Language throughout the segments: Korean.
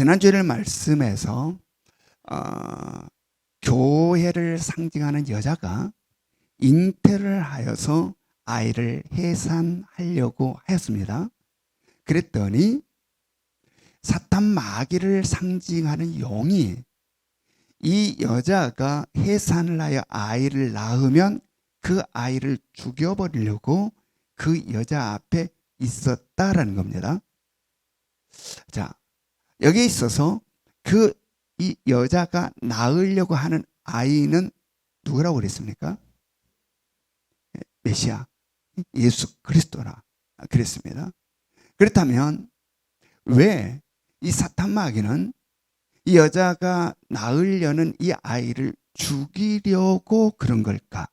지난주일 말씀에서 교회를 상징하는 여자가 잉태를 하여서 아이를 해산하려고 하였습니다. 그랬더니 사탄 마귀를 상징하는 용이 이 여자가 해산을 하여 아이를 낳으면 그 아이를 죽여버리려고 그 여자 앞에 있었다라는 겁니다. 자, 여기에 있어서 이 여자가 낳으려고 하는 아이는 누구라고 그랬습니까? 메시아, 예수 그리스도라 그랬습니다. 그렇다면 왜 이 사탄 마귀는 이 여자가 낳으려는 이 아이를 죽이려고 그런 걸까?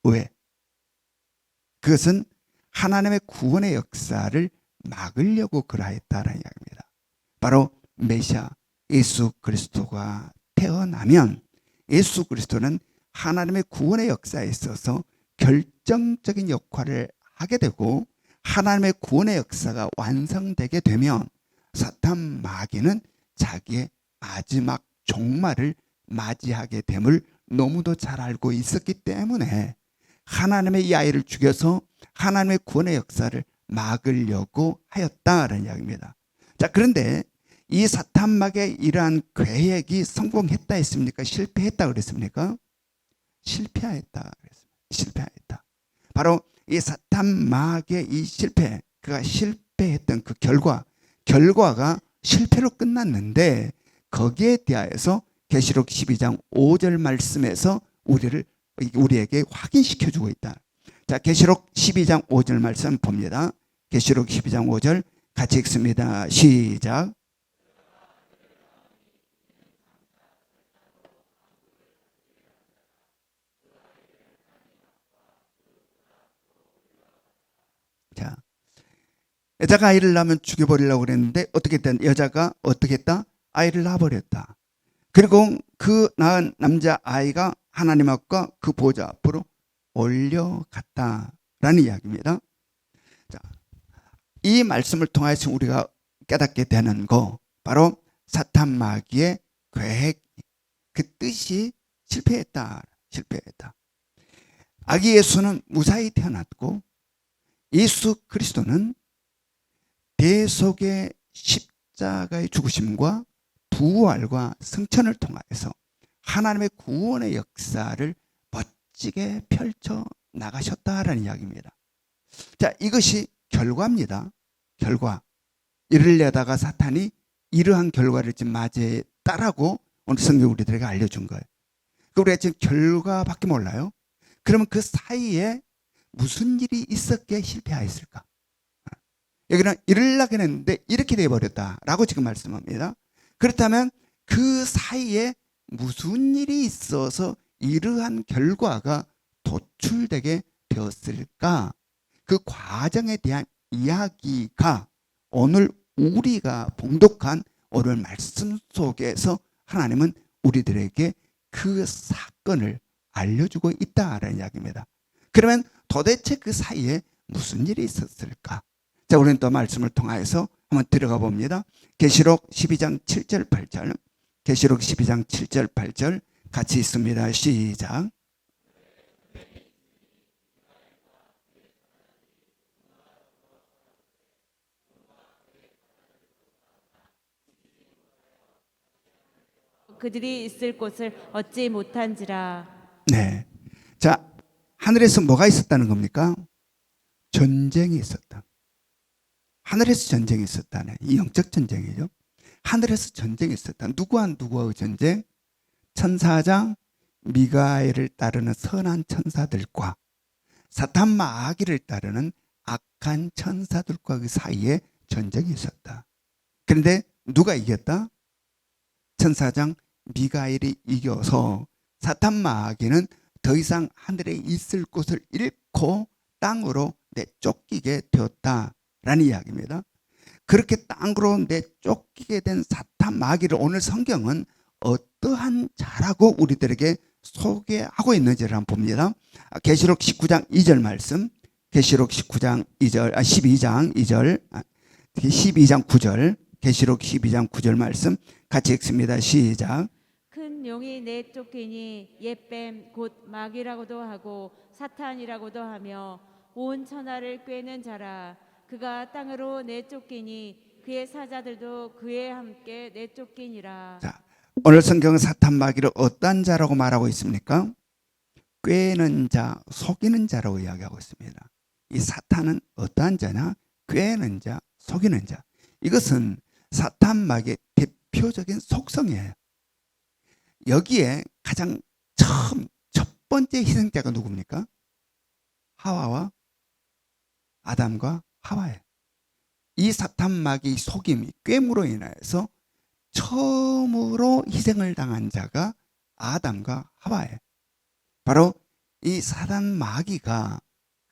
왜? 그것은 하나님의 구원의 역사를 막으려고 그러했다라는 이야기입니다. 바로 메시아 예수 그리스도가 태어나면 예수 그리스도는 하나님의 구원의 역사에 있어서 결정적인 역할을 하게 되고, 하나님의 구원의 역사가 완성되게 되면 사탄 마귀는 자기의 마지막 종말을 맞이하게 됨을 너무도 잘 알고 있었기 때문에 하나님의 이 아이를 죽여서 하나님의 구원의 역사를 막으려고 하였다라는 이야기입니다. 자, 그런데 이 사탄 마귀의 이러한 계획이 성공했다 했습니까? 실패했다 그랬습니까? 실패했다 그랬습니다. 실패했다. 바로 이 사탄 마귀의 이 실패, 그가 실패했던 그 결과가 실패로 끝났는데, 거기에 대하여서 계시록 12장 5절 말씀에서 우리에게 확인시켜주고 있다. 자, 계시록 12장 5절 말씀 봅니다. 계시록 12장 5절 같이 읽습니다. 시작. 자, 여자가 아이를 낳으면 죽여버리려고 그랬는데 어떻게 했다? 여자가 어떻게 했다? 아이를 낳아버렸다. 그리고 그 낳은 남자 아이가 하나님 앞과 그 보좌 앞으로 올려갔다라는 이야기입니다. 자, 이 말씀을 통해서 우리가 깨닫게 되는 거, 바로 사탄 마귀의 계획, 그 뜻이 실패했다. 아기 예수는 무사히 태어났고, 예수 그리스도는 대속의 십자가의 죽으심과 부활과 승천을 통하여서 하나님의 구원의 역사를 멋지게 펼쳐 나가셨다라는 이야기입니다. 자, 이것이 결과입니다. 결과. 이러려다가 사탄이 이러한 결과를 지금 맞이했다라고 오늘 성경 우리들에게 알려준 거예요. 우리가 지금 결과밖에 몰라요. 그러면 그 사이에 무슨 일이 있었기에 실패하였을까? 여기는 이러려고 했는데 이렇게 되어버렸다라고 지금 말씀합니다. 그렇다면 그 사이에 무슨 일이 있어서 이러한 결과가 도출되게 되었을까? 그 과정에 대한 이야기가 오늘 우리가 봉독한 오늘 말씀 속에서 하나님은 우리들에게 그 사건을 알려주고 있다라는 이야기입니다. 그러면 도대체 그 사이에 무슨 일이 있었을까? 자, 우리는 또 말씀을 통해서 한번 들어가 봅니다. 계시록 12장 7절 8절, 계시록 12장 7절 8절 같이 있습니다. 시작. 그들이 있을 곳을 얻지 못한지라. 네. 자, 하늘에서 뭐가 있었다는 겁니까? 전쟁이 있었다. 하늘에서 전쟁이 있었다네. 이 영적 전쟁이죠. 하늘에서 전쟁이 있었다. 누구와 누구와의 전쟁? 천사장 미가엘을 따르는 선한 천사들과 사탄 마귀를 따르는 악한 천사들과 그 사이에 전쟁이 있었다. 그런데 누가 이겼다? 천사장 미가엘이 이겨서 사탄 마귀는 더 이상 하늘에 있을 곳을 잃고 땅으로 내쫓기게 되었다라는 이야기입니다. 그렇게 땅으로 내쫓기게 된 사탄 마귀를 오늘 성경은 어떠한 자라고 우리들에게 소개하고 있는지를 한번 봅니다. 계시록 19장 2절 말씀, 계시록 19장 2절, 12장 2절, 12장 9절 계시록 12장 9절 말씀 같이 읽습니다. 시작. 큰 용이 내쫓기니 옛뱀 곧 마귀라고도 하고 사탄이라고도 하며 온 천하를 꿰는 자라. 그가 땅으로 내쫓기니 그의 사자들도 그에 함께 내쫓기니라. 자, 오늘 성경은 사탄 마귀를 어떠한 자라고 말하고 있습니까? 꿰는 자, 속이는 자라고 이야기하고 있습니다. 이 사탄은 어떠한 자냐? 꿰는 자, 속이는 자. 이것은 사탄 마귀의 대표적인 속성이에요. 여기에 가장 첫 번째 희생자가 누굽니까? 하와와 아담과 하와예요. 이 사탄 마귀의 속임이 꿰므로 인하여서 처음으로 희생을 당한 자가 아담과 하와예요. 바로 이 사탄 마귀가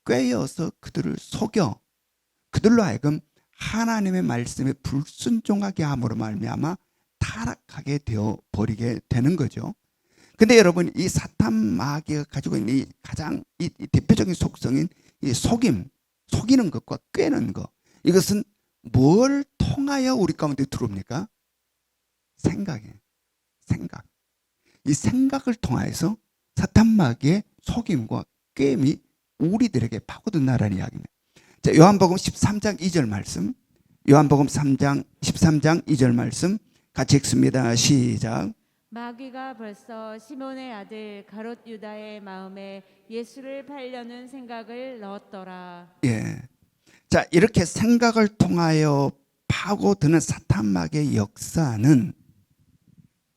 꿰어서 그들을 속여 그들로 하여금 하나님의 말씀에 불순종하게 함으로 말미암아 타락하게 되어 버리게 되는 거죠. 근데 여러분, 이 사탄 마귀가 가지고 있는 이 가장 이 대표적인 속성인 이 속이는 것과 꿰는 것, 이것은 뭘 통하여 우리 가운데 들어옵니까? 생각이에요. 생각. 이 생각을 통하여서 사탄 마귀의 속임과 꿰임이 우리들에게 파고든다라는 이야기입니다. 자, 요한복음 13장 2절 말씀. 요한복음 13장 2절 말씀 같이 읽습니다. 시작. 마귀가 벌써 시몬의 아들 가롯 유다의 마음에 예수를 팔려는 생각을 넣었더라. 예. 자, 이렇게 생각을 통하여 파고드는 사탄 마귀의 역사는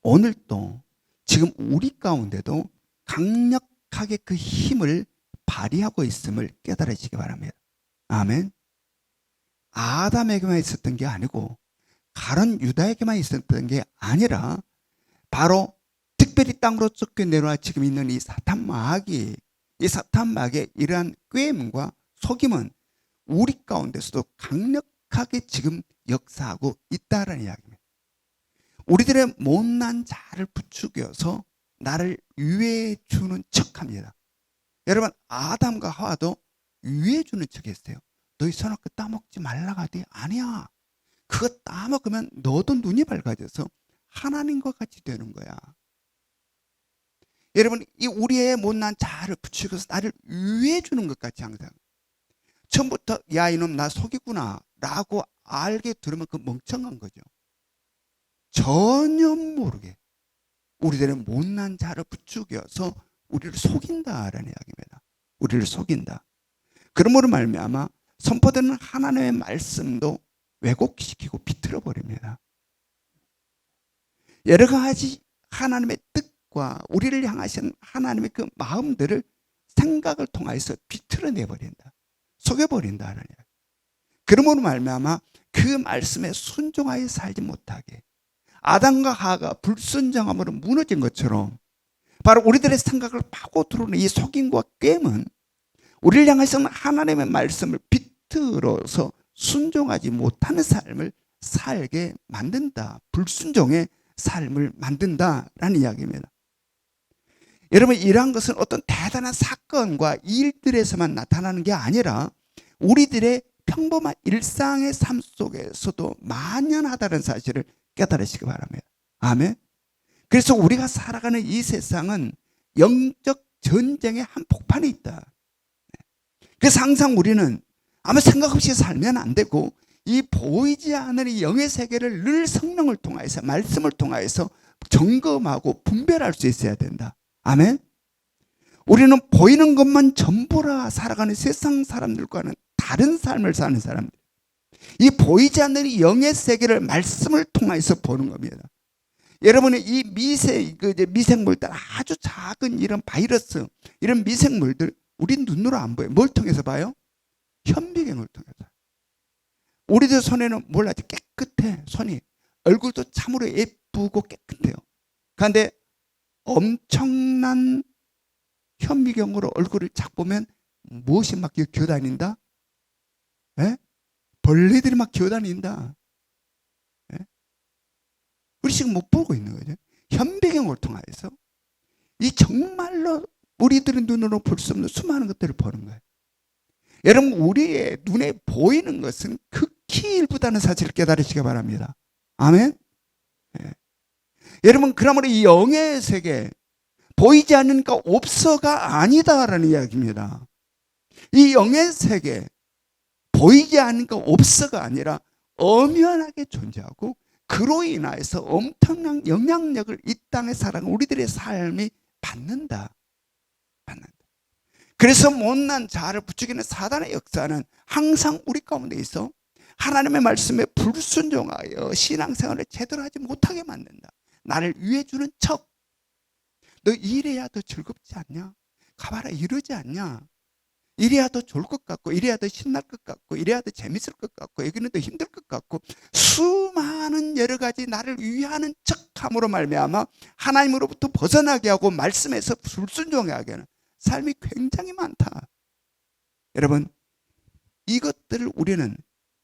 오늘도 지금 우리 가운데도 강력하게 그 힘을 발휘하고 있음을 깨달으시기 바랍니다. 아멘. 아담에게만 있었던 게 아니고 가론 유다에게만 있었던 게 아니라 바로 특별히 땅으로 쫓겨 내려와 지금 있는 이 사탄 마귀의 이러한 꾀임과 속임은 우리 가운데서도 강력하게 지금 역사하고 있다는 이야기입니다. 우리들의 못난 자를 부추겨서 나를 유해해 주는 척합니다. 여러분, 아담과 하와도 유해해 주는 척했어요. 너희 선악과 따먹지 말라고 하더니 아니야. 그거 따먹으면 너도 눈이 밝아져서 하나님과 같이 되는 거야. 여러분, 이 우리의 못난 자아를 부추겨서 나를 유해해 주는 것 같이 항상 처음부터 야 이놈 나 속이구나 라고 알게 들으면 그 멍청한 거죠. 전혀 모르게 우리들의 못난 자를 부추겨서 우리를 속인다라는 이야기입니다. 우리를 속인다. 그러므로 말미암아 선포되는 하나님의 말씀도 왜곡시키고 비틀어 버립니다. 여러 가지 하나님의 뜻과 우리를 향하신 하나님의 그 마음들을 생각을 통해서 비틀어내 버린다. 속여버린다는 이야기. 그러므로 말미암아 그 말씀에 순종하여 살지 못하게 아담과 하와가 불순종함으로 무너진 것처럼 바로 우리들의 생각을 파고 들어오는 이 속임과 꿰임은 우리를 향해서는 하나님의 말씀을 비틀어서 순종하지 못하는 삶을 살게 만든다. 불순종의 삶을 만든다라는 이야기입니다. 여러분, 이러한 것은 어떤 대단한 사건과 일들에서만 나타나는 게 아니라 우리들의 평범한 일상의 삶 속에서도 만연하다는 사실을 깨달으시기 바랍니다. 아멘. 그래서 우리가 살아가는 이 세상은 영적 전쟁의 한복판에 있다. 그래서 항상 우리는 아무 생각 없이 살면 안 되고 이 보이지 않는 이 영의 세계를 늘 성령을 통해서 말씀을 통해서 점검하고 분별할 수 있어야 된다. 아멘. 우리는 보이는 것만 전부라 살아가는 세상 사람들과는 다른 삶을 사는 사람들. 이 보이지 않는 이 영의 세계를 말씀을 통해서 보는 겁니다. 여러분의 이 미생물들, 아주 작은 이런 바이러스, 이런 미생물들, 우리 눈으로 안 보여요. 뭘 통해서 봐요? 현미경을 통해서. 우리들 손에는 몰라도 깨끗해, 손이. 얼굴도 참으로 예쁘고 깨끗해요. 그런데 엄청난 현미경으로 얼굴을 쫙 보면 무엇이 막 기어다닌다? 예? 벌레들이 막 기어다닌다. 예? 우리 지금 못 보고 있는 거죠. 현미경을 통해서 이 정말로 우리들의 눈으로 볼 수 없는 수많은 것들을 보는 거예요. 여러분, 우리의 눈에 보이는 것은 극히 일부다는 사실을 깨달으시기 바랍니다. 아멘. 예. 여러분, 그러므로 이 영의 세계, 보이지 않으니까 없어가 아니다라는 이야기입니다. 이 영의 세계, 보이지 않으니까 없어가 아니라 엄연하게 존재하고, 그로 인하여서 엄청난 영향력을 이 땅에 살아가는 우리들의 삶이 받는다. 그래서 못난 자를 부추기는 사단의 역사는 항상 우리 가운데 있어 하나님의 말씀에 불순종하여 신앙생활을 제대로 하지 못하게 만든다. 나를 위해주는 척, 너 이래야 더 즐겁지 않냐? 가봐라, 이러지 않냐? 이래야 더 좋을 것 같고, 이래야 더 신날 것 같고, 이래야 더 재밌을 것 같고, 여기는 더 힘들 것 같고, 수많은 여러 가지 나를 위하는 척함으로 말미암아 하나님으로부터 벗어나게 하고 말씀에서 불순종하게 하는 삶이 굉장히 많다. 여러분, 이것들을 우리는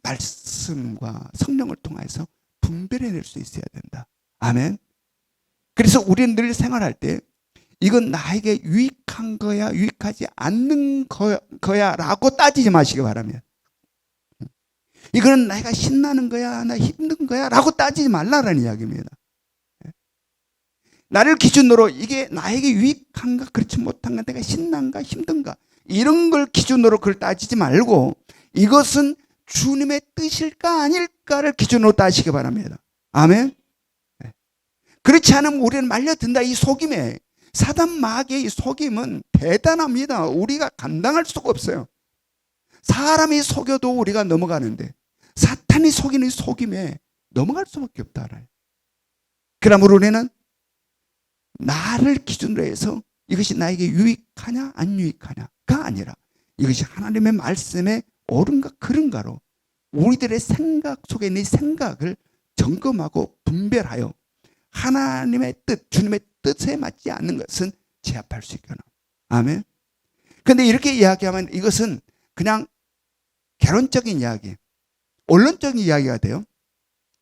말씀과 성령을 통해서 분별해낼 수 있어야 된다. 아멘. 그래서 우리는 늘 생활할 때 이건 나에게 유익한 거야, 유익하지 않는 거야 라고 따지지 마시기 바랍니다. 이거는 내가 신나는 거야, 나 힘든 거야 라고 따지지 말라라는 이야기입니다. 나를 기준으로 이게 나에게 유익한가, 그렇지 못한가, 내가 신난가, 힘든가, 이런 걸 기준으로 그걸 따지지 말고 이것은 주님의 뜻일까 아닐까를 기준으로 따지시기 바랍니다. 아멘. 그렇지 않으면 우리는 말려든다. 이 속임에, 사단 마귀의 이 속임은 대단합니다. 우리가 감당할 수가 없어요. 사람이 속여도 우리가 넘어가는데 사탄이 속이는 속임에 넘어갈 수밖에 없다. 그러므로 우리는 나를 기준으로 해서 이것이 나에게 유익하냐 안 유익하냐가 아니라 이것이 하나님의 말씀에 옳은가 그른가로 우리들의 생각 속에 있는 생각을 점검하고 분별하여 하나님의 뜻, 주님의 뜻에 맞지 않는 것은 제압할 수 있거나. 아멘. 그런데 이렇게 이야기하면 이것은 그냥 개론적인 이야기, 원론적인 이야기가 돼요.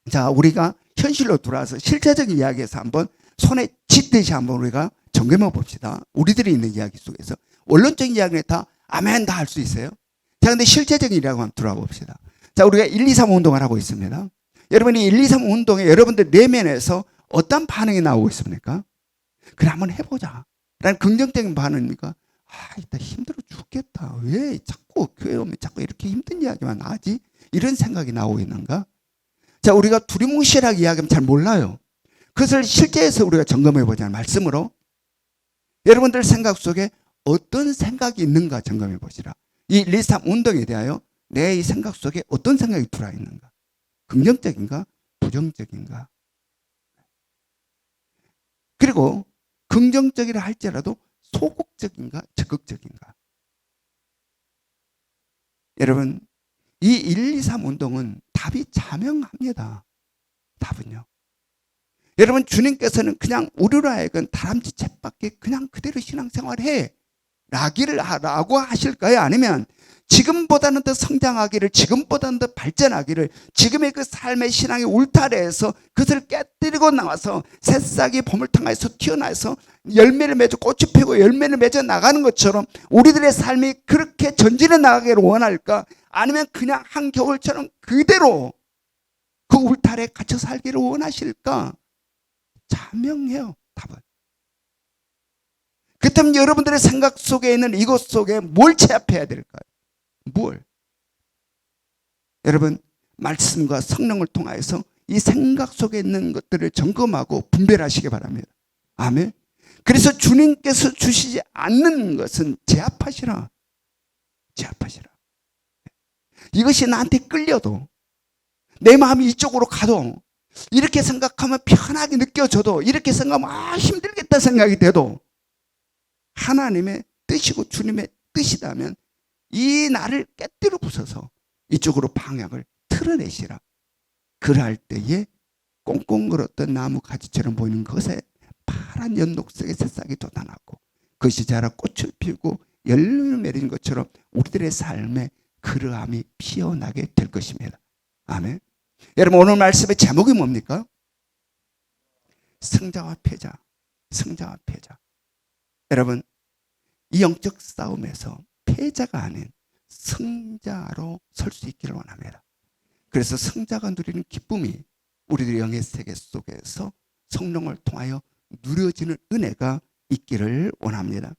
자, 우리가 현실로 돌아와서 실제적인 이야기에서 한번 손에 쥐듯이 한번 우리가 점검해 봅시다. 우리들이 있는 이야기 속에서 원론적인 이야기는 다 아멘 다 할 수 있어요. 자, 근데 실제적인 이야기 한번 들어가 봅시다. 자, 우리가 1, 2, 3 운동을 하고 있습니다. 여러분이 1, 2, 3 운동에 여러분들 내면에서 어떤 반응이 나오고 있습니까? 그래, 한번 해보자 라는 긍정적인 반응입니까? 아, 이따 힘들어 죽겠다. 왜 자꾸 교회 오면 자꾸 이렇게 힘든 이야기만 하지? 이런 생각이 나오고 있는가? 자, 우리가 두리뭉실하게 이야기하면 잘 몰라요. 그것을 실제에서 우리가 점검해 보자는 말씀으로 여러분들 생각 속에 어떤 생각이 있는가 점검해 보시라. 이 1, 2, 3 운동에 대하여 내 이 생각 속에 어떤 생각이 들어 있는가? 긍정적인가? 부정적인가? 그리고 긍정적이라 할지라도 소극적인가? 적극적인가? 여러분, 이 1, 2, 3 운동은 답이 자명합니다. 답은요. 여러분, 주님께서는 그냥 우리로 하여금 다람쥐 챗밖에 그냥 그대로 신앙생활해 라고 하실까요? 아니면 지금보다는 더 성장하기를, 지금보다는 더 발전하기를, 지금의 그 삶의 신앙의 울타리에서 그것을 깨뜨리고 나와서 새싹이 보물통에서 튀어나와서 열매를 맺어 꽃이 피고 열매를 맺어 나가는 것처럼 우리들의 삶이 그렇게 전진해 나가기를 원할까? 아니면 그냥 한겨울처럼 그대로 그 울타리에 갇혀 살기를 원하실까? 자명해요, 답은. 그렇다면 여러분들의 생각 속에 있는 이것 속에 뭘 제압해야 될까요? 뭘? 여러분, 말씀과 성령을 통하여서 이 생각 속에 있는 것들을 점검하고 분별하시기 바랍니다. 아멘. 그래서 주님께서 주시지 않는 것은 제압하시라. 제압하시라. 이것이 나한테 끌려도, 내 마음이 이쪽으로 가도, 이렇게 생각하면 편하게 느껴져도, 이렇게 생각하면 힘들겠다 생각이 돼도 하나님의 뜻이고 주님의 뜻이라면 이 나를 깨뜨려 부숴서 이쪽으로 방향을 틀어내시라. 그럴 때에 꽁꽁 걸었던 나무 가지처럼 보이는 것에 파란 연독색의 새싹이 돋아나고 그것이 자라 꽃을 피우고 열매를 맺은 것처럼 우리들의 삶에 그러함이 피어나게 될 것입니다. 아멘. 여러분, 오늘 말씀의 제목이 뭡니까? 승자와 패자. 승자와 패자. 여러분, 이 영적 싸움에서 패자가 아닌 승자로 설 수 있기를 원합니다. 그래서 성자가 누리는 기쁨이 우리들의 영의 세계 속에서 성령을 통하여 누려지는 은혜가 있기를 원합니다.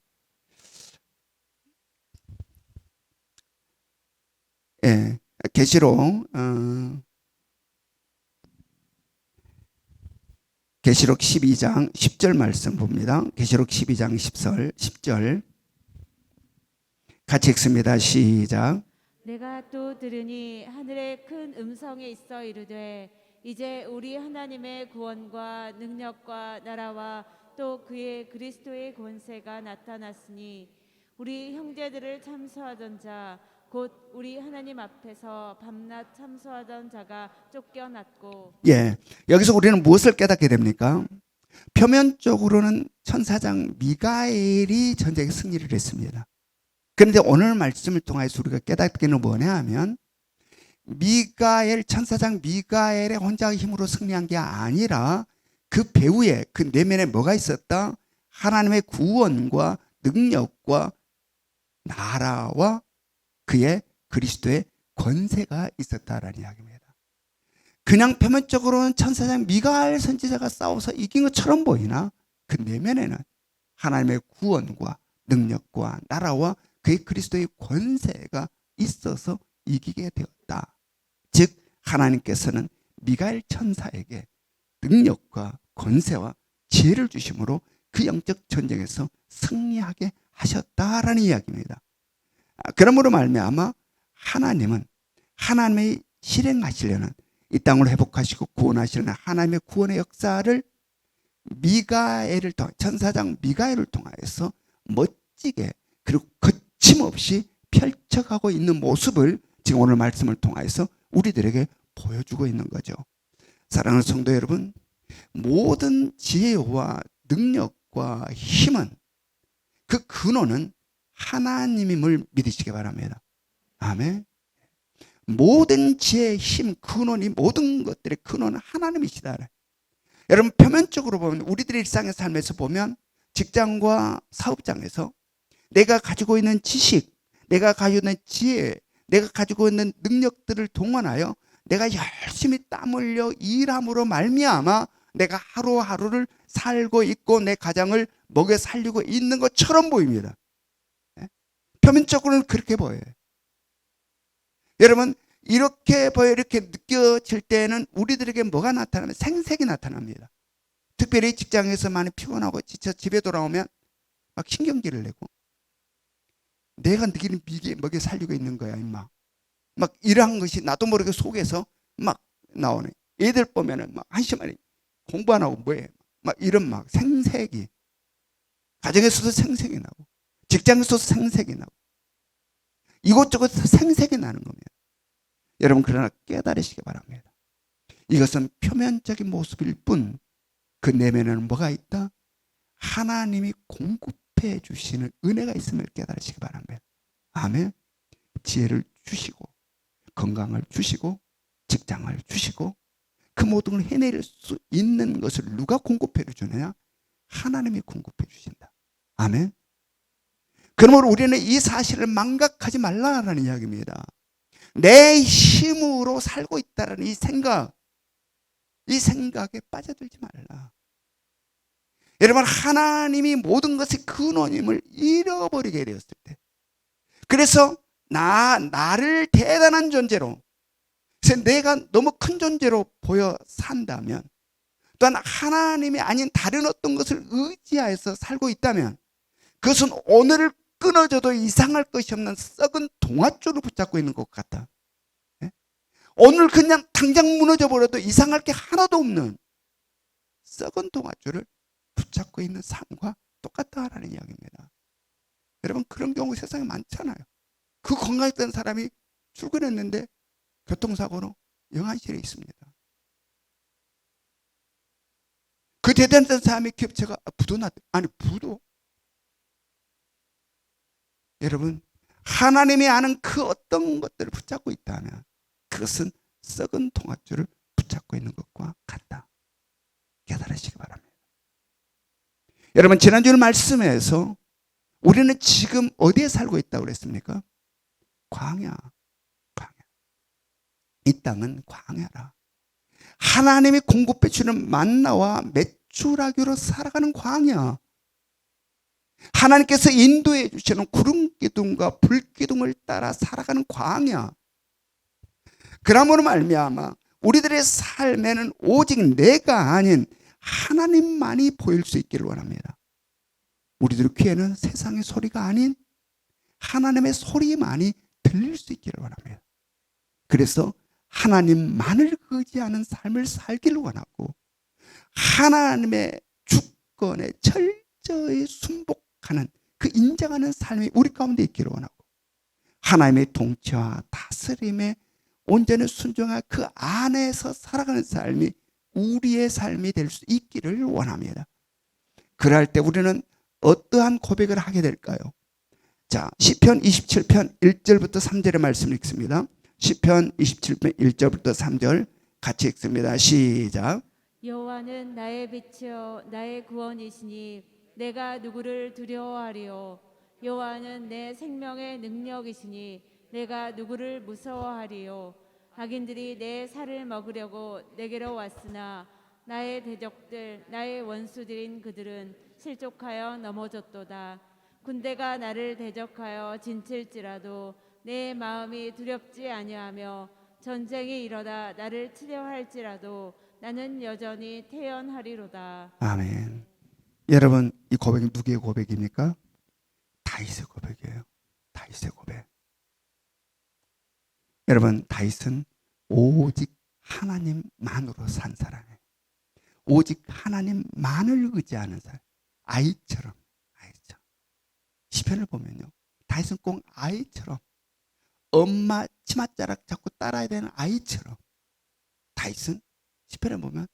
예, 계시록 12장 10절 말씀 봅니다. 계시록 12장 10절 같이 읽습니다. 시작. 내가 또 들으니 하늘에 큰 음성이 있어 이르되 이제 우리 하나님의 구원과 능력과 나라와 또 그의 그리스도의 권세가 나타났으니 우리 형제들을 참소하던 자 곧 우리 하나님 앞에서 밤낮 참소하던 자가 쫓겨났고. 예, 여기서 우리는 무엇을 깨닫게 됩니까? 표면적으로는 천사장 미가엘이 전쟁에 승리를 했습니다. 그런데 오늘 말씀을 통해서 우리가 깨닫기는 뭐냐 하면 천사장 미가엘의 혼자의 힘으로 승리한 게 아니라 그 배후에 그 내면에 뭐가 있었다? 하나님의 구원과 능력과 나라와 그의 그리스도의 권세가 있었다라는 이야기입니다. 그냥 표면적으로는 천사장 미가엘 선지자가 싸워서 이긴 것처럼 보이나 그 내면에는 하나님의 구원과 능력과 나라와 그의 그리스도의 권세가 있어서 이기게 되었다. 즉 하나님께서는 미가엘 천사에게 능력과 권세와 지혜를 주심으로 그 영적 전쟁에서 승리하게 하셨다라는 이야기입니다. 그러므로 말미암아 하나님은 하나님의 실행하시려는 이 땅을 회복하시고 구원하시려는 하나님의 구원의 역사를 미가엘을 통해 천사장 미가엘을 통하여서 멋지게 그리고 거침없이 펼쳐가고 있는 모습을 지금 오늘 말씀을 통해서 우리들에게 보여주고 있는 거죠. 사랑하는 성도 여러분, 모든 지혜와 능력과 힘은 그 근원은 하나님임을 믿으시기 바랍니다. 아멘. 모든 지혜의 힘, 근원이 모든 것들의 근원은 하나님이시다. 여러분 표면적으로 보면 우리들의 일상의 삶에서 보면 직장과 사업장에서 내가 가지고 있는 지식, 내가 가지고 있는 지혜, 내가 가지고 있는 능력들을 동원하여 내가 열심히 땀 흘려 일함으로 말미암아 내가 하루하루를 살고 있고 내 가정을 먹여 살리고 있는 것처럼 보입니다. 표면적으로는 그렇게 보여요. 여러분 이렇게 보여 이렇게 느껴질 때는 우리들에게 뭐가 나타나면 생색이 나타납니다. 특별히 직장에서 많이 피곤하고 지쳐 집에 돌아오면 막 신경질을 내고 내가 너희를 먹여 살리고 있는 거야 임마. 막 이러한 것이 나도 모르게 속에서 막 나오네. 애들 보면은 막 한심하니 공부 안 하고 뭐해. 막 이런 막 생색이 가정에서도 생색이 나고 직장에서도 생색이 나고 이곳저곳에서 생색이 나는 겁니다. 여러분 그러나 깨달으시기 바랍니다. 이것은 표면적인 모습일 뿐 그 내면에는 뭐가 있다? 하나님이 공급해 주시는 은혜가 있음을 깨달으시기 바랍니다. 아멘. 지혜를 주시고 건강을 주시고 직장을 주시고 그 모든 걸 해낼 수 있는 것을 누가 공급해 주느냐? 하나님이 공급해 주신다. 아멘. 그러므로 우리는 이 사실을 망각하지 말라라는 이야기입니다. 내 힘으로 살고 있다는 이 생각에 빠져들지 말라. 여러분 하나님이 모든 것의 근원임을 잃어버리게 되었을 때 그래서 나를 대단한 존재로 그래서 내가 너무 큰 존재로 보여 산다면 또한 하나님이 아닌 다른 어떤 것을 의지하여서 살고 있다면 그것은 오늘을 끊어져도 이상할 것이 없는 썩은 동아줄을 붙잡고 있는 것 같다. 오늘 그냥 당장 무너져 버려도 이상할 게 하나도 없는 썩은 동아줄을 붙잡고 있는 삶과 똑같다라는 이야기입니다. 여러분 그런 경우 세상에 많잖아요. 그 건강했던 사람이 출근했는데 교통사고로 영안실에 있습니다. 그 대단했던 사람이 기업체가 부도 여러분 하나님이 아는 그 어떤 것들을 붙잡고 있다면 그것은 썩은 동아줄을 붙잡고 있는 것과 같다. 깨달으시기 바랍니다. 여러분 지난주 말씀에서 우리는 지금 어디에 살고 있다고 그랬습니까? 광야. 이 땅은 광야라. 하나님이 공급해 주는 만나와 메추라기로 살아가는 광야. 하나님께서 인도해 주시는 구름 기둥과 불 기둥을 따라 살아가는 광야. 그러므로 말미암아 우리들의 삶에는 오직 내가 아닌 하나님만이 보일 수 있기를 원합니다. 우리들 귀에는 세상의 소리가 아닌 하나님의 소리만이 들릴 수 있기를 원합니다. 그래서 하나님만을 의지하는 삶을 살기를 원하고 하나님의 주권에 철저히 순복하는 그 인정하는 삶이 우리 가운데 있기를 원하고 하나님의 통치와 다스림에 온전히 순종한 그 안에서 살아가는 삶이 우리의 삶이 될 수 있기를 원합니다. 그럴 때 우리는 어떠한 고백을 하게 될까요? 자, 시편 27편 1절부터 3절의 말씀을 읽습니다. 시편 27편 1절부터 3절 같이 읽습니다. 시작. 여호와는 나의 빛이요 나의 구원이시니 내가 누구를 두려워하리요. 여호와는 내 생명의 능력이시니 내가 누구를 무서워하리요. 악인들이 내 살을 먹으려고 내게로 왔으나 나의 대적들 나의 원수들인 그들은 실족하여 넘어졌도다. 군대가 나를 대적하여 진칠지라도 내 마음이 두렵지 아니하며 전쟁이 일어나 나를 치려 할지라도 나는 여전히 태연하리로다. 아멘. 여러분, 이 고백이 누구의 고백입니까? 다윗의 고백이에요. 다윗의 고백. 여러분, 다윗은 오직 하나님만으로 산 사람이에요. 오직 하나님만을 의지하는 사람. 아이처럼. 시편을 보면요, 다윗은 꼭 아이처럼 엄마 치맛자락 잡고 따라야 되는 아이처럼 다윗은 시편을 보면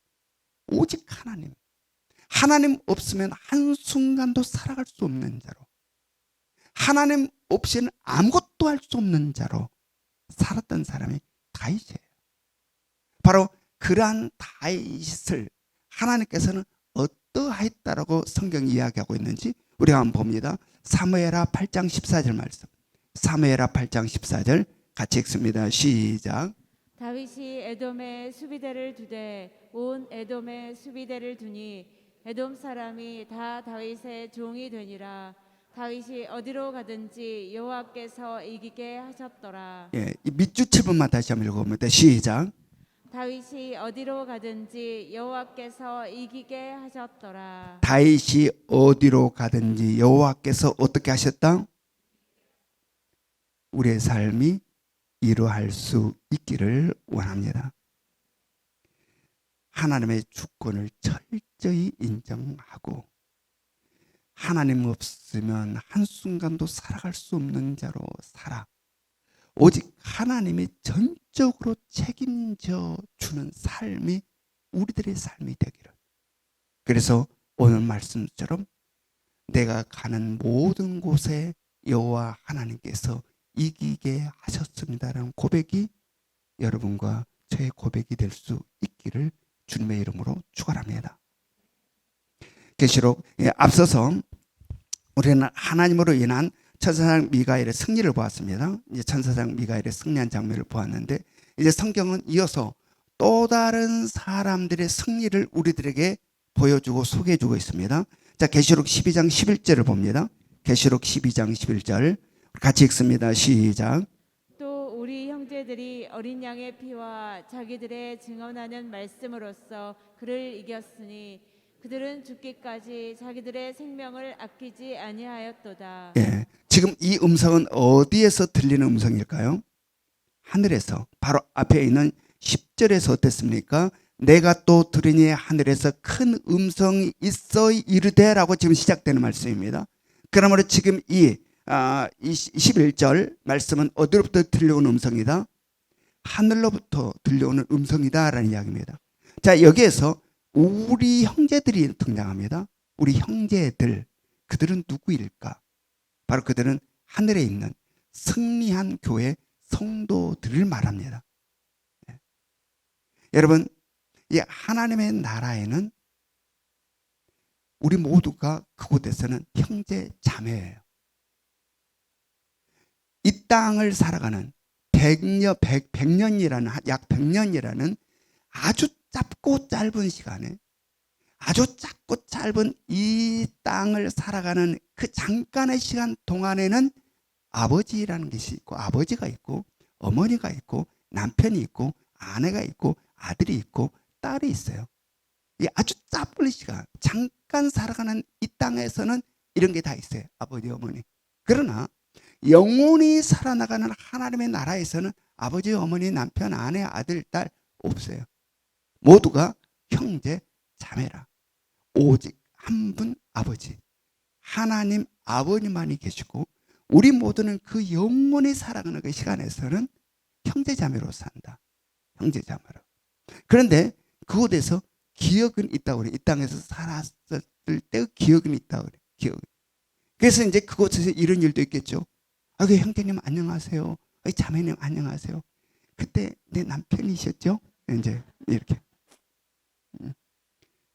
오직 하나님 없으면 한순간도 살아갈 수 없는 자로, 하나님 없이는 아무것도 할 수 없는 자로 살았던 사람이 다윗이에요. 바로 그러한 다윗을 하나님께서는 어떠하였다라고 성경이 이야기하고 있는지 우리가 한번 봅니다. 사무엘하 8장 14절 말씀. 사무엘하 8장 14절 같이 읽습니다. 시작. 다윗이 에돔에 수비대를 두되 온 에돔에 수비대를 두니 에돔 사람이 다 다윗의 종이 되니라. 다윗이 어디로 가든지 여호와께서 이기게 하셨더라. 예, 이 밑줄 7번만 다시 한번 읽어봅니다. 시작. 다윗이 어디로 가든지 여호와께서 이기게 하셨더라. 다윗이 어디로 가든지 여호와께서 어떻게 하셨다? 우리의 삶이 이루할 수 있기를 원합니다. 하나님의 주권을 철저히 인정하고 하나님 없으면 한순간도 살아갈 수 없는 자로 살아 오직 하나님이 전적으로 책임져 주는 삶이 우리들의 삶이 되기를. 그래서 오늘 말씀처럼 내가 가는 모든 곳에 여호와 하나님께서 이기게 하셨습니다라는 고백이 여러분과 저의 고백이 될 수 있기를 주님의 이름으로 축원합니다. 계시록 앞서서 우리는 하나님으로 인한 천사장 미가엘의 승리를 보았습니다. 이제 천사장 미가엘의 승리한 장면을 보았는데 이제 성경은 이어서 또 다른 사람들의 승리를 우리들에게 보여주고 소개해주고 있습니다. 자, 계시록 12장 11절을 봅니다. 계시록 12장 11절 같이 읽습니다. 시작. 또 우리 형제들이 어린 양의 피와 자기들의 증언하는 말씀으로써 그를 이겼으니 그들은 죽기까지 자기들의 생명을 아끼지 아니하였도다. 예, 지금 이 음성은 어디에서 들리는 음성일까요? 하늘에서. 바로 앞에 있는 10절에서 어땠습니까? 내가 또 들으니 하늘에서 큰 음성이 있어 이르되라고 지금 시작되는 말씀입니다. 그러므로 지금 이 21절 말씀은 어디로부터 들려오는 음성이다? 하늘로부터 들려오는 음성이다라는 이야기입니다. 자, 여기에서 우리 형제들이 등장합니다. 우리 형제들, 그들은 누구일까? 바로 그들은 하늘에 있는 승리한 교회 성도들을 말합니다. 네. 여러분, 이 하나님의 나라에는 우리 모두가 그곳에서는 형제 자매예요. 이 땅을 살아가는 백년이라는 약 100년이라는 아주 짧고 짧은 시간에 아주 짧고 짧은 이 땅을 살아가는 그 잠깐의 시간 동안에는 아버지라는 것이 있고 아버지가 있고 어머니가 있고 남편이 있고 아내가 있고 아들이 있고 딸이 있어요. 이 아주 짧은 시간 잠깐 살아가는 이 땅에서는 이런 게 다 있어요. 아버지 어머니. 그러나 영원히 살아나가는 하나님의 나라에서는 아버지 어머니 남편 아내 아들 딸 없어요. 모두가 형제 자매라. 오직 한 분 아버지 하나님 아버지만이 계시고 우리 모두는 그 영원히 살아가는 그 시간에서는 형제자매로 산다. 형제자매로. 그런데 그곳에서 기억은 있다고 그래. 이 땅에서 살았을 때 기억은 있다고 그래. 기억. 그래서 이제 그곳에서 이런 일도 있겠죠. 아, 그 형제님 안녕하세요. 자매님 안녕하세요. 그때 내 남편이셨죠? 이제 이렇게.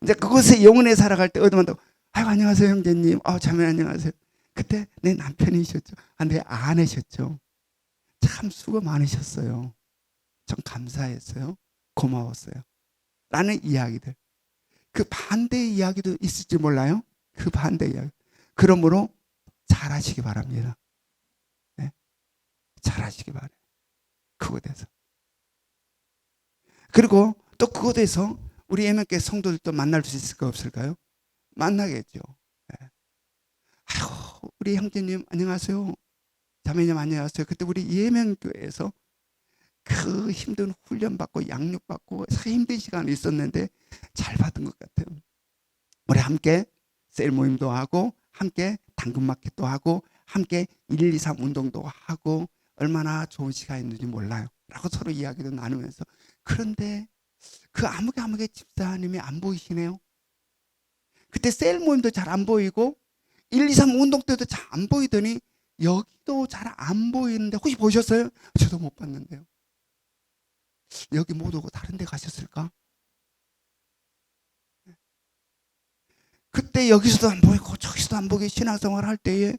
이제 그곳에 영원히 살아갈 때 얻어만다고. 아이고 안녕하세요 형제님. 자매 안녕하세요. 그때 내 남편이셨죠. 내 아내셨죠. 참 수고 많으셨어요. 전 감사했어요. 고마웠어요. 라는 이야기들. 그 반대의 이야기도 있을지 몰라요. 그 반대 이야기. 그러므로 잘하시기 바랍니다. 네? 잘하시기 바라요. 그곳에서. 그리고 또 그곳에서 우리 예명교회 성도들도 만날 수 있을까 없을까요? 만나겠죠. 네. 아이고 우리 형제님 안녕하세요. 자매님 안녕하세요. 그때 우리 예명교회에서 그 힘든 훈련받고 양육받고 힘든 시간이 있었는데 잘 받은 것 같아요. 우리 함께 셀 모임도 하고 함께 당근마켓도 하고 함께 1, 2, 3 운동도 하고 얼마나 좋은 시간이었는지 몰라요. 라고 서로 이야기도 나누면서 그런데 그 아무개 집사님이 안 보이시네요. 그때 셀 모임도 잘 안 보이고 1, 2, 3 운동 때도 잘 안 보이더니 여기도 잘 안 보이는데 혹시 보셨어요? 저도 못 봤는데요. 여기 못 오고 다른 데 가셨을까? 그때 여기서도 안 보이고 저기서도 안 보이고 신앙생활 할 때에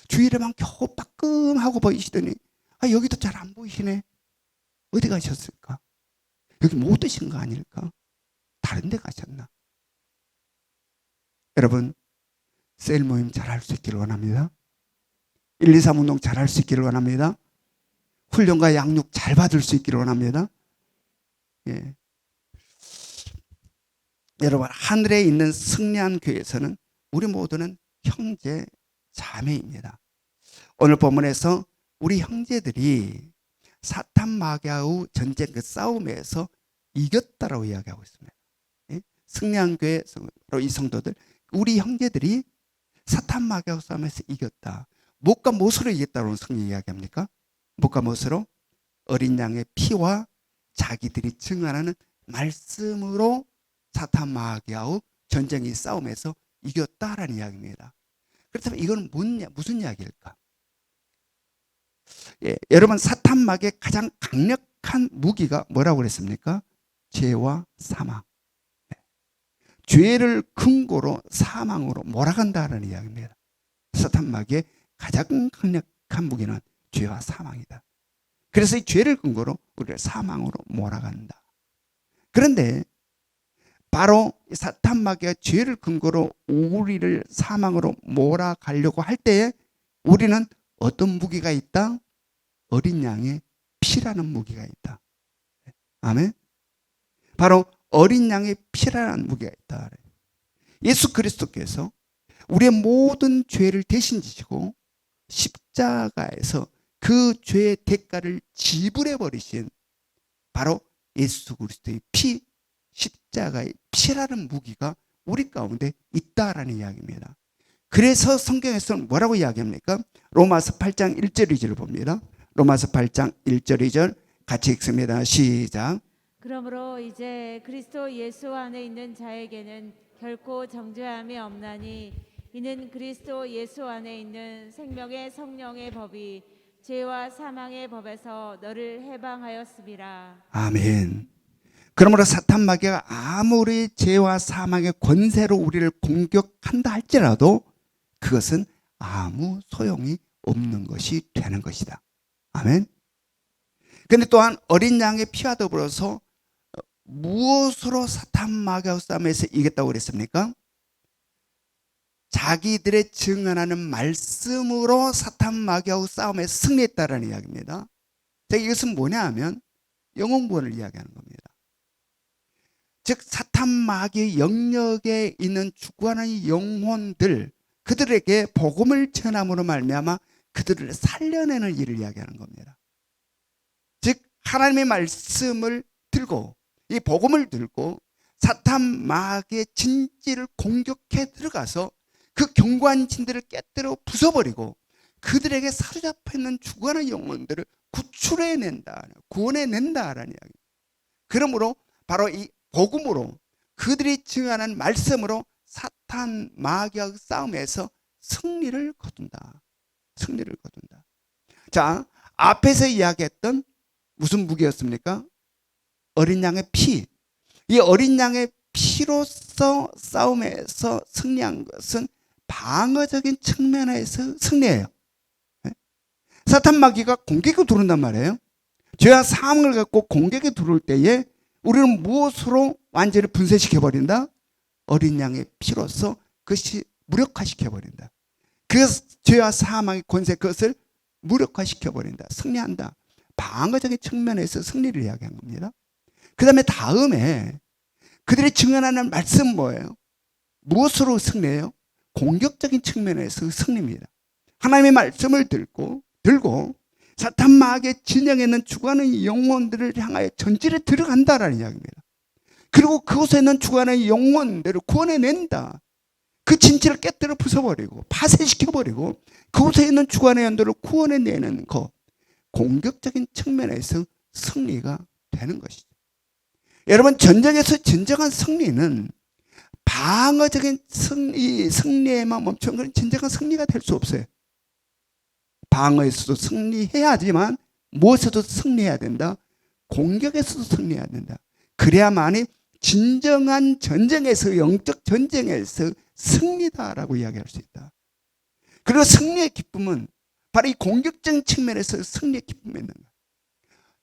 주일에만 겨우 따끔하고 보이시더니 여기도 잘 안 보이시네. 어디 가셨을까? 여기 못 오신 거 아닐까? 다른 데 가셨나? 여러분 셀 모임 잘할 수 있기를 원합니다. 1, 2, 3 운동 잘할 수 있기를 원합니다. 훈련과 양육 잘 받을 수 있기를 원합니다. 예. 여러분 하늘에 있는 승리한 교회에서는 우리 모두는 형제 자매입니다. 오늘 본문에서 우리 형제들이 사탄 마귀와의 전쟁 그 싸움에서 이겼다라고 이야기하고 있습니다. 예? 승리한 교회 이 성도들 우리 형제들이 사탄 마귀와 싸움에서 이겼다. 무엇과 무엇으로 이겼다고 성경이 이야기합니까? 무엇과 무엇으로? 어린 양의 피와 자기들이 증언하는 말씀으로 사탄 마귀와의 전쟁의 싸움에서 이겼다라는 이야기입니다. 그렇다면 이건 무슨 이야기일까? 예, 여러분 사탄 마귀의 가장 강력한 무기가 뭐라고 그랬습니까? 죄와 사망. 네. 죄를 근거로 사망으로 몰아간다는 이야기입니다. 사탄 마귀의 가장 강력한 무기는 죄와 사망이다. 그래서 이 죄를 근거로 우리를 사망으로 몰아간다. 그런데 바로 사탄 마귀가 죄를 근거로 우리를 사망으로 몰아가려고 할 때에 우리는 어떤 무기가 있다? 어린 양의 피라는 무기가 있다. 아멘. 바로 어린 양의 피라는 무기가 있다. 예수 그리스도께서 우리의 모든 죄를 대신 지시고 십자가에서 그 죄의 대가를 지불해 버리신 바로 예수 그리스도의 피, 십자가의 피라는 무기가 우리 가운데 있다라는 이야기입니다. 그래서 성경에서는 뭐라고 이야기합니까? 로마서 8장 1절 2절을 봅니다. 로마서 8장 1절 2절 같이 읽습니다. 시작. 그러므로 이제 그리스도 예수 안에 있는 자에게는 결코 정죄함이 없나니 이는 그리스도 예수 안에 있는 생명의 성령의 법이 죄와 사망의 법에서 너를 해방하였음이라. 아멘. 그러므로 사탄 마귀가 아무리 죄와 사망의 권세로 우리를 공격한다 할지라도 그것은 아무 소용이 없는 것이 되는 것이다. 아멘. 근데 또한 어린 양의 피와 더불어서 무엇으로 사탄 마귀하고 싸움에서 이겼다고 그랬습니까? 자기들의 증언하는 말씀으로 사탄 마귀하고 싸움에서 승리했다라는 이야기입니다. 자, 이것은 뭐냐 하면 영혼구원을 이야기하는 겁니다. 즉 사탄 마귀의 영역에 있는 죽어가는 영혼들, 그들에게 복음을 전함으로 말미암아 그들을 살려내는 일을 이야기하는 겁니다. 즉 하나님의 말씀을 들고 이 복음을 들고 사탄 마귀의 진지를 공격해 들어가서 그 견고한 진들을 깨뜨려 부숴버리고 그들에게 사로잡혀 있는 죽어가는 영혼들을 구출해낸다, 구원해낸다라는 이야기입니다. 그러므로 바로 이 복음으로 그들이 증언하는 말씀으로 사탄 마귀와 싸움에서 승리를 거둔다. 승리를 거둔다. 자, 앞에서 이야기했던 무슨 무기였습니까? 어린 양의 피. 이 어린 양의 피로서 싸움에서 승리한 것은 방어적인 측면에서 승리예요. 사탄 마귀가 공격에 들어온단 말이에요. 죄와 사함을 갖고 공격에 들어올 때에 우리는 무엇으로 완전히 분쇄시켜버린다? 어린 양의 피로서 그것이 무력화시켜버린다. 그 죄와 사망의 권세, 그것을 무력화시켜버린다. 승리한다. 방어적인 측면에서 승리를 이야기한 겁니다. 그 다음에 그들이 증언하는 말씀은 뭐예요? 무엇으로 승리해요? 공격적인 측면에서 승리입니다. 하나님의 말씀을 들고 사탄 마귀의 진영에 있는 죽어가는 영혼들을 향하여 전진에 들어간다라는 이야기입니다. 그리고 그곳에 있는 죽어가는 영혼들을 구원해낸다. 그 진치를 깨뜨려 부숴버리고 파쇄시켜버리고 그곳에 있는 죽어가는 영혼들을 구원해내는 것, 공격적인 측면에서 승리가 되는 것이죠. 여러분, 전쟁에서 진정한 승리는 방어적인 승리에만 멈춘 그런 진정한 승리가 될 수 없어요. 방어에서도 승리해야 하지만 무엇에서도 승리해야 된다? 공격에서도 승리해야 된다. 그래야만이 진정한 전쟁에서, 영적 전쟁에서 승리다라고 이야기할 수 있다. 그리고 승리의 기쁨은 바로 이 공격적인 측면에서 승리의 기쁨이 있는 거야.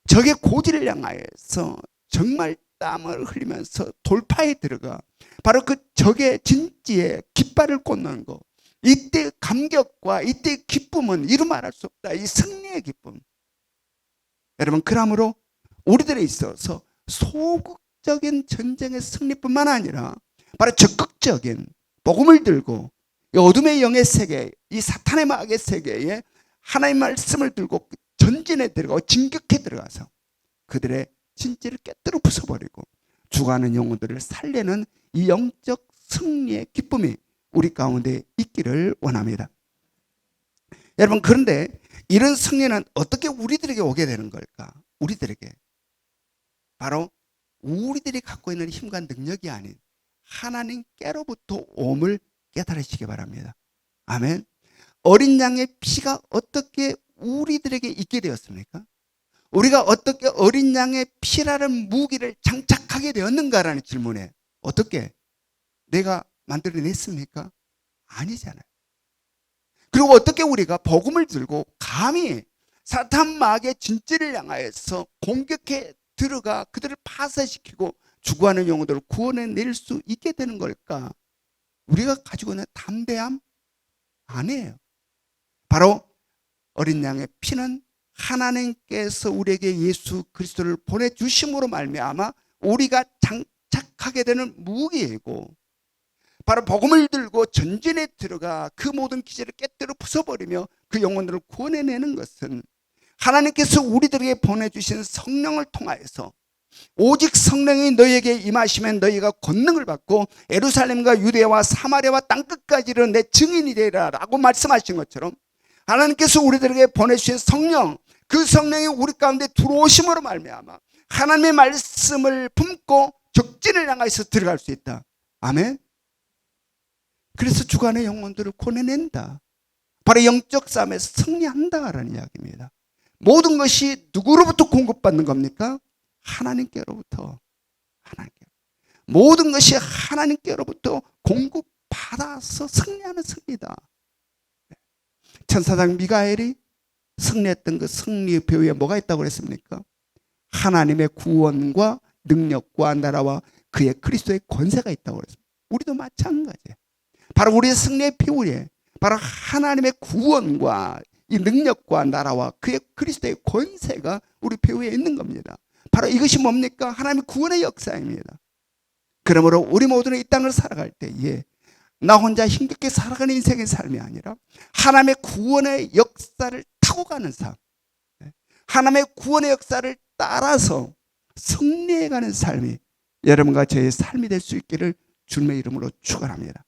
적의 고지를 향하여서 정말 땀을 흘리면서 돌파에 들어가 바로 그 적의 진지에 깃발을 꽂는 거. 이때 감격과 이때 기쁨은 이루 말할 수 없다. 이 승리의 기쁨. 여러분, 그러므로 우리들에 있어서 소극적인 전쟁의 승리뿐만 아니라 바로 적극적인 복음을 들고 이 어둠의 영의 세계, 이 사탄의 마귀의 세계에 하나님의 말씀을 들고 전진에 들어가고 진격해 들어가서 그들의 진지를 깨뜨려 부숴버리고 죽어가는 영혼들을 살리는 이 영적 승리의 기쁨이 우리 가운데 있기를 원합니다. 여러분, 그런데 이런 승리는 어떻게 우리들에게 오게 되는 걸까? 우리들에게 바로 우리들이 갖고 있는 힘과 능력이 아닌 하나님께로부터 옴을 깨달으시기 바랍니다. 아멘. 어린 양의 피가 어떻게 우리들에게 있게 되었습니까? 우리가 어떻게 어린 양의 피라는 무기를 장착하게 되었는가라는 질문에 어떻게 내가 만들어냈습니까? 아니잖아요. 그리고 어떻게 우리가 복음을 들고 감히 사탄 마귀의 진지를 향하여서 공격해 들어가 그들을 파쇄시키고 죽어가는 영혼들을 구원해낼 수 있게 되는 걸까? 우리가 가지고 있는 담대함? 아니에요. 바로 어린 양의 피는 하나님께서 우리에게 예수 그리스도를 보내주심으로 말미암아 우리가 장착하게 되는 무기이고 바로 복음을 들고 전진에 들어가 그 모든 기제를 깨뜨려 부숴버리며 그 영혼들을 구원해내는 것은 하나님께서 우리들에게 보내주신 성령을 통하여서 오직 성령이 너희에게 임하시면 너희가 권능을 받고 예루살렘과 유대와 사마리아와 땅끝까지 이르는 내 증인이 되리라 라고 말씀하신 것처럼 하나님께서 우리들에게 보내주신 성령, 그 성령이 우리 가운데 들어오심으로 말미암아 하나님의 말씀을 품고 적진을 향해서 들어갈 수 있다. 아멘. 그래서 주간의 영혼들을 구원해낸다. 바로 영적 싸움에서 승리한다라는 이야기입니다. 모든 것이 누구로부터 공급받는 겁니까? 하나님께로부터. 모든 것이 하나님께로부터 공급받아서 승리하는 승리다. 천사장 미가엘이 승리했던 그 승리의 배후에 뭐가 있다고 그랬습니까? 하나님의 구원과 능력과 나라와 그의 그리스도의 권세가 있다고 그랬습니다. 우리도 마찬가지예요. 바로 우리의 승리의 비밀이에요. 바로 하나님의 구원과 이 능력과 나라와 그의 그리스도의 권세가 우리 배후에 있는 겁니다. 바로 이것이 뭡니까? 하나님의 구원의 역사입니다. 그러므로 우리 모두는 이 땅을 살아갈 때에 나 혼자 힘겹게 살아가는 인생의 삶이 아니라 하나님의 구원의 역사를 타고 가는 삶, 하나님의 구원의 역사를 따라서 승리해가는 삶이 여러분과 저의 삶이 될 수 있기를 주님의 이름으로 축원합니다.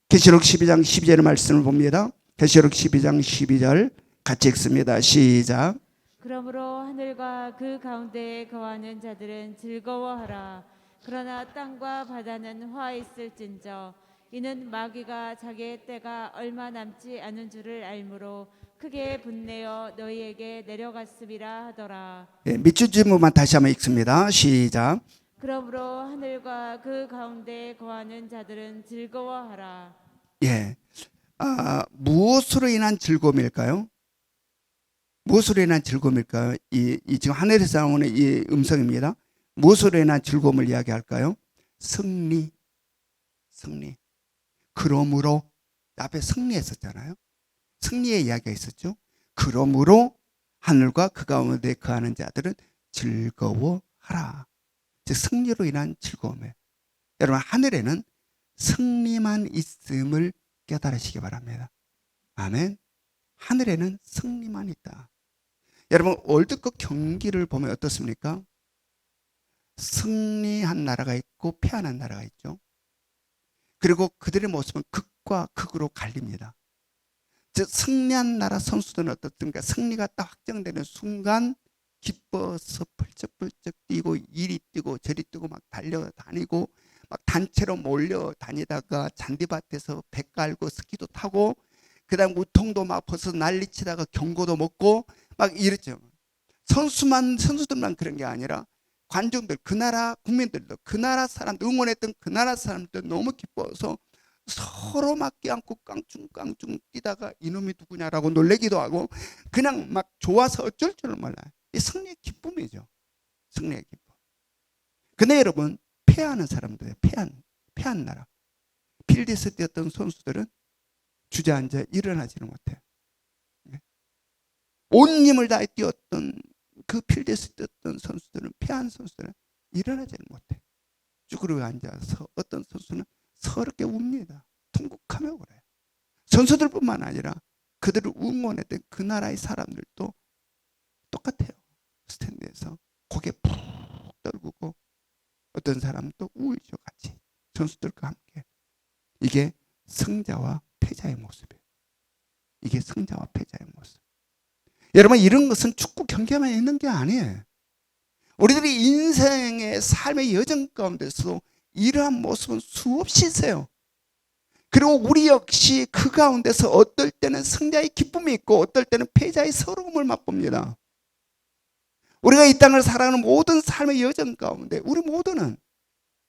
계시록 12장 12절의 말씀을 봅니다. 계시록 12장 12절 같이 읽습니다. 시작. 그러므로 하늘과 그 가운데에 거하는 자들은 즐거워하라. 그러나 땅과 바다는 화있을진저 이는 마귀가 자기의 때가 얼마 남지 않은 줄을 알므로 크게 분내어 너희에게 내려갔음이라 하더라. 밑줄 지문만 다시 한번 읽습니다. 시작. 그러므로 하늘과 그 가운데에 거하는 자들은 즐거워하라. 예. 무엇으로 인한 즐거움일까요? 무엇으로 인한 즐거움일까요? 이 지금 하늘에서 나오는 이 음성입니다. 무엇으로 인한 즐거움을 이야기할까요? 승리. 그러므로 앞에 승리했었잖아요. 승리의 이야기가 있었죠. 그러므로 하늘과 그 가운데 거하는 자들은 즐거워하라. 즉 승리로 인한 즐거움이에요. 여러분 하늘에는 승리만 있음을 깨달으시기 바랍니다. 아멘. 하늘에는 승리만 있다. 여러분 월드컵 경기를 보면 어떻습니까? 승리한 나라가 있고 패하는 나라가 있죠. 그리고 그들의 모습은 극과 극으로 갈립니다. 즉 승리한 나라 선수들은 어떻습니까? 승리가 딱 확정되는 순간 기뻐서 펄쩍펄쩍 뛰고 이리 뛰고 저리 뛰고 막 달려다니고 막 단체로 몰려다니다가 잔디밭에서 배 깔고 스키도 타고 그다음 우통도 막 벗어서 난리치다가 경고도 먹고 막 이랬죠. 선수들만 그런 게 아니라 관중들, 그 나라 국민들도 그 나라 사람들 응원했던 그 나라 사람들 너무 기뻐서 서로 막 껴안고 깡충깡충 뛰다가 이놈이 누구냐라고 놀래기도 하고 그냥 막 좋아서 어쩔 줄을 몰라요. 이 승리의 기쁨이죠. 승리의 기쁨. 근데 여러분 패하는 사람들, 패한 나라 필드에서 뛰었던 선수들은 주저앉아 일어나지는 못해요. 온 힘을 다해 뛰었던 그 필드에서 뛰었던 선수들은 패한 선수들은 일어나지는 못해. 쭈그려 앉아서 어떤 선수는 서럽게 웁니다. 통곡하며 그래요. 선수들뿐만 아니라 그들을 응원했던 그 나라의 사람들도 똑같아요. 스탠드에서 고개 푹 떨구고 어떤 사람도 울죠. 같이 선수들과 함께. 이게 승자와 패자의 모습이에요. 이게 승자와 패자의 모습. 여러분 이런 것은 축구 경기만 있는 게 아니에요. 우리들이 인생의 삶의 여정 가운데서 이러한 모습은 수없이 있어요. 그리고 우리 역시 그 가운데서 어떨 때는 승자의 기쁨이 있고 어떨 때는 패자의 서러움을 맛봅니다. 우리가 이 땅을 살아가는 모든 삶의 여정 가운데 우리 모두는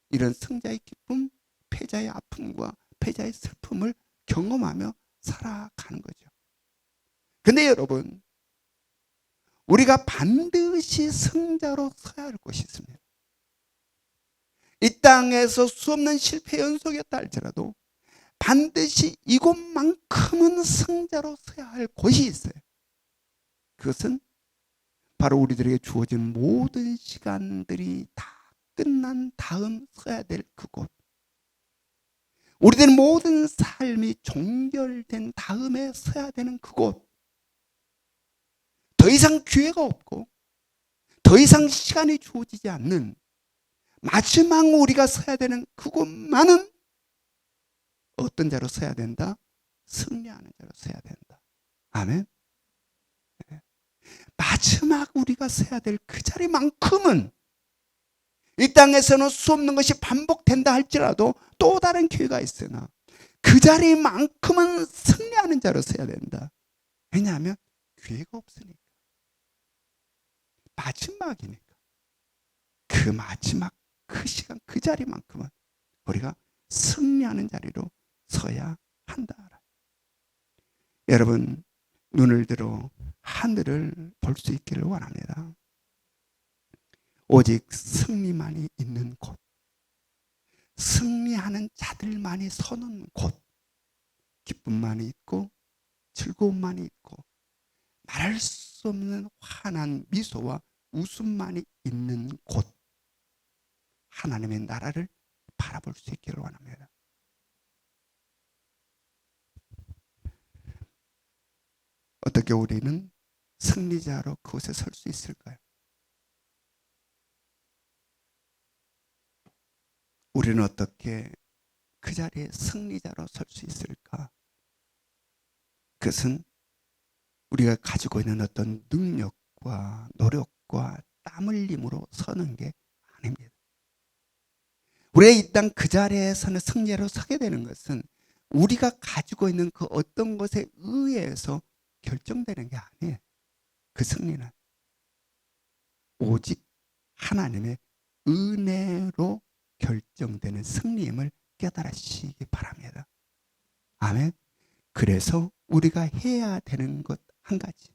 이런 승자의 기쁨, 패자의 아픔과 패자의 슬픔을 경험하며 살아가는 거죠. 근데 여러분 우리가 반드시 승자로 서야 할 것이 있습니다. 이 땅에서 수없는 실패 연속이었다 할지라도 반드시 이곳만큼은 승자로 서야 할 곳이 있어요. 그것은 바로 우리들에게 주어진 모든 시간들이 다 끝난 다음 서야 될 그곳. 우리들 모든 삶이 종결된 다음에 서야 되는 그곳. 더 이상 기회가 없고 더 이상 시간이 주어지지 않는 마지막 우리가 서야 되는 그곳만은 어떤 자로 서야 된다? 승리하는 자로 서야 된다. 아멘. 마지막 우리가 서야 될 그 자리만큼은 이 땅에서는 수없는 것이 반복된다 할지라도 또 다른 기회가 있으나 그 자리만큼은 승리하는 자로 서야 된다. 왜냐하면 기회가 없으니까. 마지막이니까. 그 마지막 그 시간 그 자리만큼은 우리가 승리하는 자리로 서야 한다. 여러분 눈을 들어 하늘을 볼 수 있기를 원합니다. 오직 승리만이 있는 곳, 승리하는 자들만이 서는 곳, 기쁨만이 있고 즐거움만이 있고 말할 수 없는 환한 미소와 웃음만이 있는 곳, 하나님의 나라를 바라볼 수 있기를 원합니다. 어떻게 우리는 승리자로 그곳에 설 수 있을까요? 우리는 어떻게 그 자리에 승리자로 설 수 있을까? 그것은 우리가 가지고 있는 어떤 능력과 노력과 땀 흘림으로 서는 게 아닙니다. 우리가 이 땅 그 자리에 서는 승리자로 서게 되는 것은 우리가 가지고 있는 그 어떤 것에 의해서 결정되는 게 아니에요. 그 승리는 오직 하나님의 은혜로 결정되는 승리임을 깨달으시기 바랍니다. 아멘. 그래서 우리가 해야 되는 것 한 가지.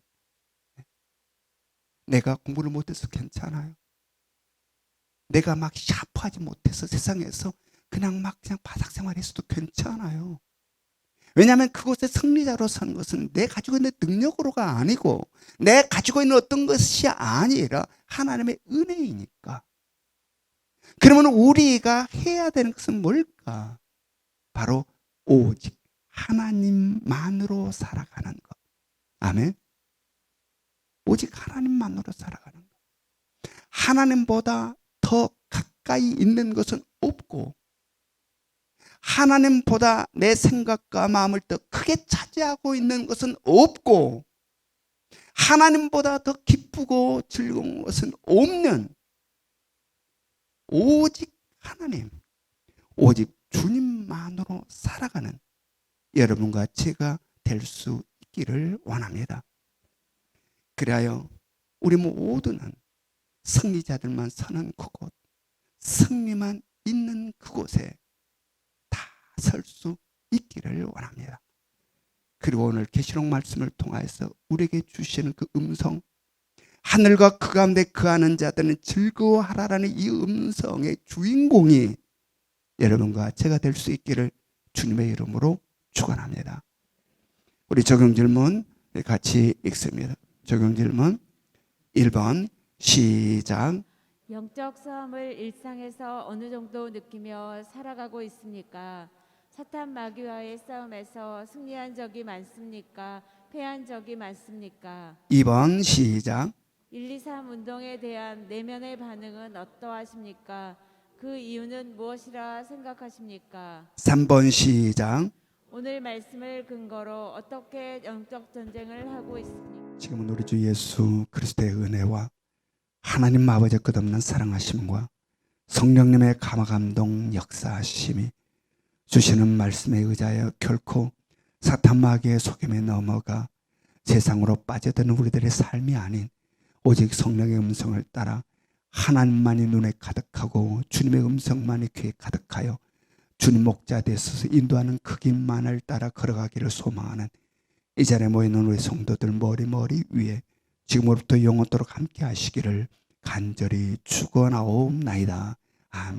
내가 공부를 못해서 괜찮아요. 내가 막 샤프하지 못해서 세상에서 그냥 바닥 생활했어도 괜찮아요. 왜냐하면 그곳에 승리자로 서는 것은 내 가지고 있는 능력으로가 아니고 내 가지고 있는 어떤 것이 아니라 하나님의 은혜이니까. 그러면 우리가 해야 되는 것은 뭘까? 바로 오직 하나님만으로 살아가는 것. 아멘. 오직 하나님만으로 살아가는 것. 하나님보다 더 가까이 있는 것은 없고 하나님보다 내 생각과 마음을 더 크게 차지하고 있는 것은 없고 하나님보다 더 기쁘고 즐거운 것은 없는 오직 하나님, 오직 주님만으로 살아가는 여러분과 제가 될 수 있기를 원합니다. 그리하여 우리 모두는 승리자들만 서는 그곳, 승리만 있는 그곳에 다 설 수 있기를 원합니다. 그리고 오늘 계시록 말씀을 통하여서 우리에게 주시는 그 음성, 하늘과 그 가운데 거하는 자들은 즐거워하라라는 이 음성의 주인공이 여러분과 제가 될 수 있기를 주님의 이름으로 축원합니다. 우리 적용 질문 같이 읽습니다. 적용 질문 1번 시작. 영적 싸움을 일상에서 어느 정도 느끼며 살아가고 있습니까? 사탄 마귀와의 싸움에서 승리한 적이 많습니까? 패한 적이 많습니까? 2번 시작. 1, 2, 3 운동에 대한 내면의 반응은 어떠하십니까? 그 이유는 무엇이라 생각하십니까? 3번 시작. 오늘 말씀을 근거로 어떻게 영적 전쟁을 하고 있습니까? 지금은 우리 주 예수 그리스도의 은혜와 하나님 아버지의 끝없는 사랑하심과 성령님의 감화감동 역사하심이 주시는 말씀에 의지하여 결코 사탄 마귀의 속임에 넘어가 세상으로 빠져드는 우리들의 삶이 아닌 오직 성령의 음성을 따라 하나님만이 눈에 가득하고 주님의 음성만이 귀에 가득하여 주님 목자 되어서 인도하는 그 길만을 따라 걸어가기를 소망하는 이 자리에 모이는 우리 성도들 머리 위에 지금으로부터 영원토록 함께 하시기를 간절히 축원하옵나이다. 아멘.